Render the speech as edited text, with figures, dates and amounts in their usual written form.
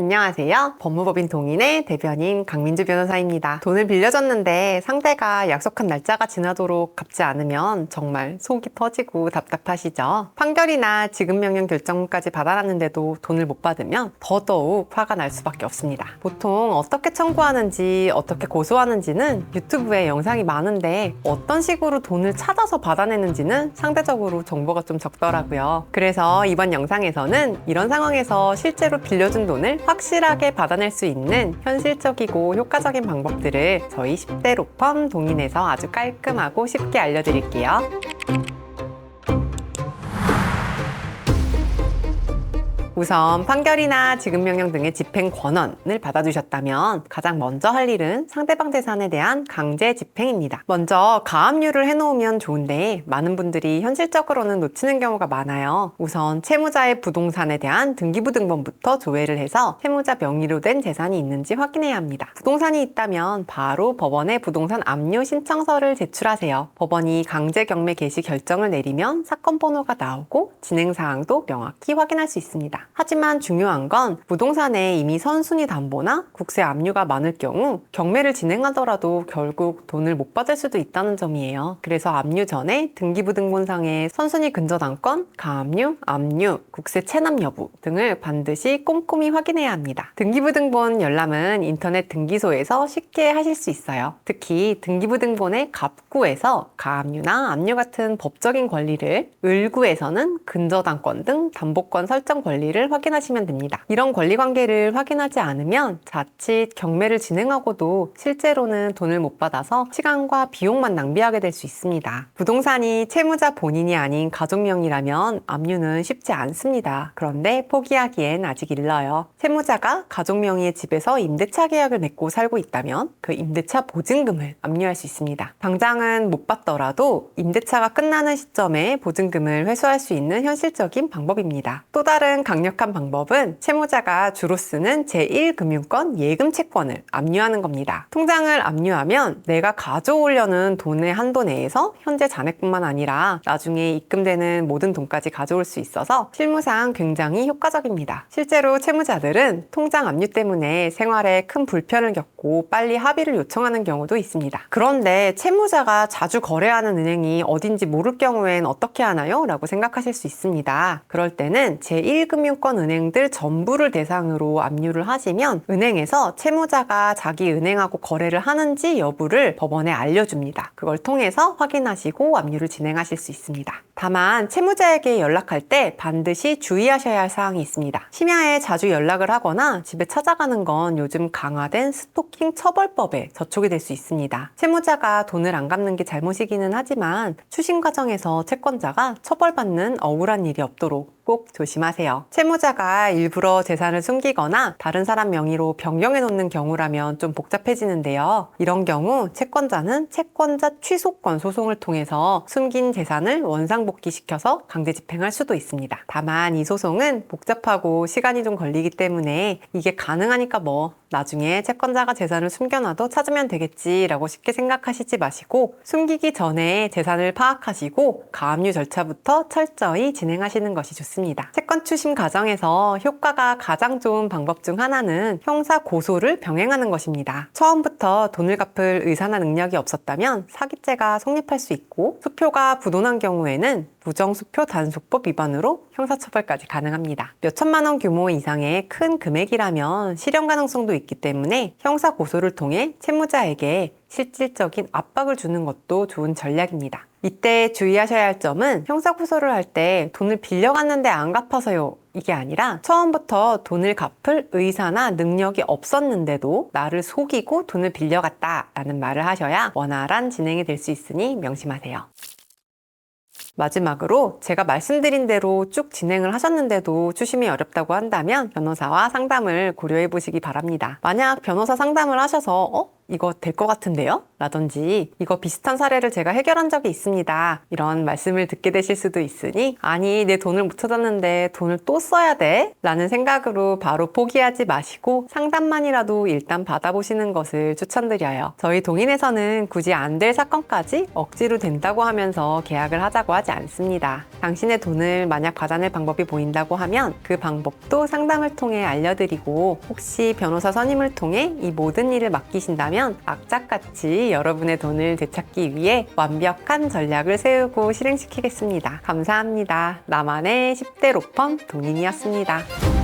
안녕하세요. 법무법인 동인의 대변인 강민주 변호사입니다. 돈을 빌려줬는데 상대가 약속한 날짜가 지나도록 갚지 않으면 정말 속이 터지고 답답하시죠? 판결이나 지급명령 결정까지 받아놨는데도 돈을 못 받으면 더더욱 화가 날 수밖에 없습니다. 보통 어떻게 청구하는지, 어떻게 고소하는지는 유튜브에 영상이 많은데 어떤 식으로 돈을 찾아서 받아내는지는 상대적으로 정보가 좀 적더라고요. 그래서 이번 영상에서는 이런 상황에서 실제로 빌려준 돈을 확실하게 받아낼 수 있는 현실적이고 효과적인 방법들을 저희 10대 로펌 동인에서 아주 깔끔하고 쉽게 알려드릴게요. 우선 판결이나 지급명령 등의 집행 권한을 받아두셨다면 가장 먼저 할 일은 상대방 재산에 대한 강제 집행입니다. 먼저 가압류를 해놓으면 좋은데 많은 분들이 현실적으로는 놓치는 경우가 많아요. 우선 채무자의 부동산에 대한 등기부등본부터 조회를 해서 채무자 명의로 된 재산이 있는지 확인해야 합니다. 부동산이 있다면 바로 법원에 부동산 압류 신청서를 제출하세요. 법원이 강제 경매 개시 결정을 내리면 사건 번호가 나오고 진행 사항도 명확히 확인할 수 있습니다. 하지만 중요한 건 부동산에 이미 선순위 담보나 국세 압류가 많을 경우 경매를 진행하더라도 결국 돈을 못 받을 수도 있다는 점이에요. 그래서 압류 전에 등기부등본상의 선순위 근저당권, 가압류, 압류, 국세 체납 여부 등을 반드시 꼼꼼히 확인해야 합니다. 등기부등본 열람은 인터넷 등기소에서 쉽게 하실 수 있어요. 특히 등기부등본의 갑구에서 가압류나 압류 같은 법적인 권리를, 을구에서는 근저당권 등 담보권 설정 권리를 확인하시면 됩니다. 이런 권리관계를 확인하지 않으면 자칫 경매를 진행하고도 실제로는 돈을 못 받아서 시간과 비용만 낭비하게 될 수 있습니다. 부동산이 채무자 본인이 아닌 가족명의라면 압류는 쉽지 않습니다. 그런데 포기하기엔 아직 일러요. 채무자가 가족명의의 집에서 임대차 계약을 맺고 살고 있다면 그 임대차 보증금을 압류할 수 있습니다. 당장은 못 받더라도 임대차가 끝나는 시점에 보증금을 회수할 수 있는 현실적인 방법입니다. 또 다른 강력한 방법은 채무자가 주로 쓰는 제1금융권 예금 채권을 압류하는 겁니다. 통장을 압류하면 내가 가져오려는 돈의 한도 내에서 현재 잔액뿐만 아니라 나중에 입금되는 모든 돈까지 가져올 수 있어서 실무상 굉장히 효과적입니다. 실제로 채무자들은 통장 압류 때문에 생활에 큰 불편을 겪고 빨리 합의를 요청하는 경우도 있습니다. 그런데 채무자가 자주 거래하는 은행이 어딘지 모를 경우엔 어떻게 하나요? 라고 생각하실 수 있습니다. 그럴 때는 제1금융권 은행들 전부를 대상으로 압류를 하시면 은행에서 채무자가 자기 은행하고 거래를 하는지 여부를 법원에 알려줍니다. 그걸 통해서 확인하시고 압류를 진행하실 수 있습니다. 다만 채무자에게 연락할 때 반드시 주의하셔야 할 사항이 있습니다. 심야에 자주 연락을 하거나 집에 찾아가는 건 요즘 강화된 스토킹 처벌법에 저촉이 될 수 있습니다. 채무자가 돈을 안 갚는 게 잘못이기는 하지만 추심 과정에서 채권자가 처벌받는 억울한 일이 없도록 꼭 조심하세요. 채무자가 일부러 재산을 숨기거나 다른 사람 명의로 변경해 놓는 경우라면 좀 복잡해지는데요. 이런 경우 채권자는 채권자 취소권 소송을 통해서 숨긴 재산을 원상복귀시켜서 강제 집행할 수도 있습니다. 다만 이 소송은 복잡하고 시간이 좀 걸리기 때문에 이게 가능하니까 나중에 채권자가 재산을 숨겨놔도 찾으면 되겠지라고 쉽게 생각하시지 마시고 숨기기 전에 재산을 파악하시고 가압류 절차부터 철저히 진행하시는 것이 좋습니다. 채권 추심 과정에서 효과가 가장 좋은 방법 중 하나는 형사 고소를 병행하는 것입니다. 처음부터 돈을 갚을 의사나 능력이 없었다면 사기죄가 성립할 수 있고 수표가 부도난 경우에는 부정수표 단속법 위반으로 형사처벌까지 가능합니다. 몇 천만 원 규모 이상의 큰 금액이라면 실형 가능성도 있기 때문에 형사 고소를 통해 채무자에게 실질적인 압박을 주는 것도 좋은 전략입니다. 이때 주의하셔야 할 점은 형사고소를 할 때 돈을 빌려갔는데 안 갚아서요. 이게 아니라 처음부터 돈을 갚을 의사나 능력이 없었는데도 나를 속이고 돈을 빌려갔다라는 말을 하셔야 원활한 진행이 될 수 있으니 명심하세요. 마지막으로 제가 말씀드린 대로 쭉 진행을 하셨는데도 추심이 어렵다고 한다면 변호사와 상담을 고려해 보시기 바랍니다. 만약 변호사 상담을 하셔서 이거 될 것 같은데요? 라든지 이거 비슷한 사례를 제가 해결한 적이 있습니다. 이런 말씀을 듣게 되실 수도 있으니 아니 내 돈을 못 찾았는데 돈을 또 써야 돼? 라는 생각으로 바로 포기하지 마시고 상담만이라도 일단 받아보시는 것을 추천드려요. 저희 동인에서는 굳이 안 될 사건까지 억지로 된다고 하면서 계약을 하자고 하지 않습니다. 당신의 돈을 만약 받아낼 방법이 보인다고 하면 그 방법도 상담을 통해 알려드리고 혹시 변호사 선임을 통해 이 모든 일을 맡기신다면 악착같이 여러분의 돈을 되찾기 위해 완벽한 전략을 세우고 실행시키겠습니다. 감사합니다. 나만의 10대 로펌 동인이었습니다.